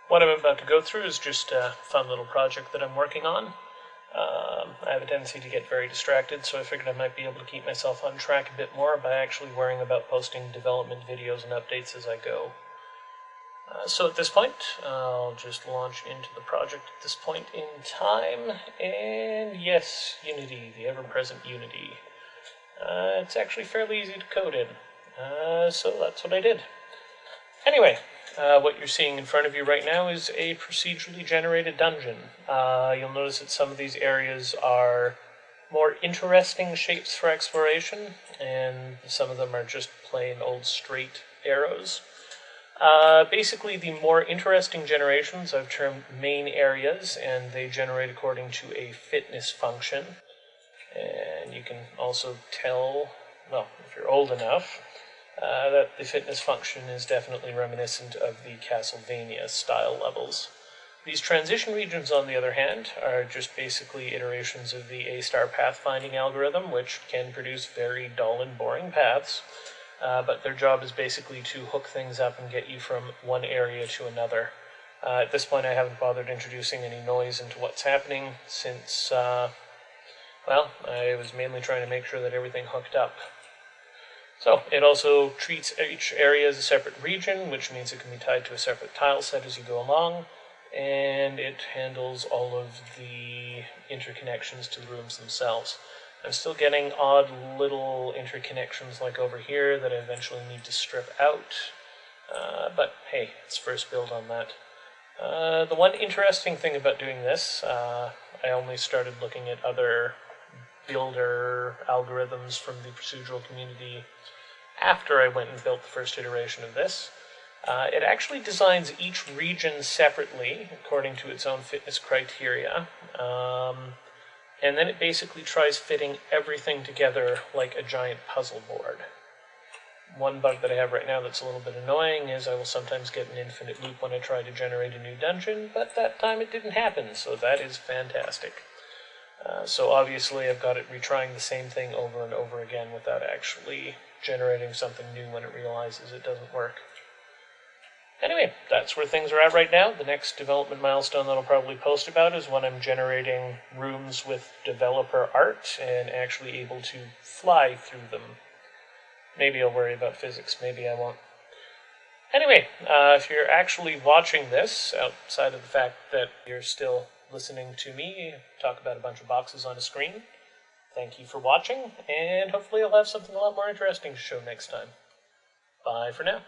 What I'm about to go through is just a fun little project that I'm working on. I have a tendency to get very distracted, so I figured I might be able to keep myself on track a bit more by actually worrying about posting development videos and updates as I go. So at this point, I'll just launch into the project at this point in time, and yes, Unity, the ever-present Unity. It's actually fairly easy to code in, so that's what I did. Anyway, what you're seeing in front of you right now is a procedurally generated dungeon. You'll notice that some of these areas are more interesting shapes for exploration, and some of them are just plain old straight arrows. Basically, the more interesting generations I've termed main areas, and they generate according to a fitness function. And you can also tell, well, if you're old enough, that the fitness function is definitely reminiscent of the Castlevania style levels. These transition regions, on the other hand, are just basically iterations of the A-star pathfinding algorithm, which can produce very dull and boring paths, but their job is basically to hook things up and get you from one area to another. At this point, I haven't bothered introducing any noise into what's happening since, well, I was mainly trying to make sure that everything hooked up. So, it also treats each area as a separate region, which means it can be tied to a separate tile set as you go along, and it handles all of the interconnections to the rooms themselves. I'm still getting odd little interconnections like over here that I eventually need to strip out, but hey, it's first build on that. The one interesting thing about doing this, I only started looking at other builder algorithms from the procedural community after I went and built the first iteration of this. It actually designs each region separately according to its own fitness criteria, and then it basically tries fitting everything together like a giant puzzle board. One bug that I have right now that's a little bit annoying is I will sometimes get an infinite loop when I try to generate a new dungeon, but that time it didn't happen, so that is fantastic. So obviously I've got it retrying the same thing over and over again without actually generating something new when it realizes it doesn't work. Anyway, that's where things are at right now. The next development milestone that I'll probably post about is when I'm generating rooms with developer art and actually able to fly through them. Maybe I'll worry about physics, maybe I won't. Anyway, if you're actually watching this, outside of the fact that you're still listening to me talk about a bunch of boxes on a screen, thank you for watching, and hopefully I'll have something a lot more interesting to show next time. Bye for now.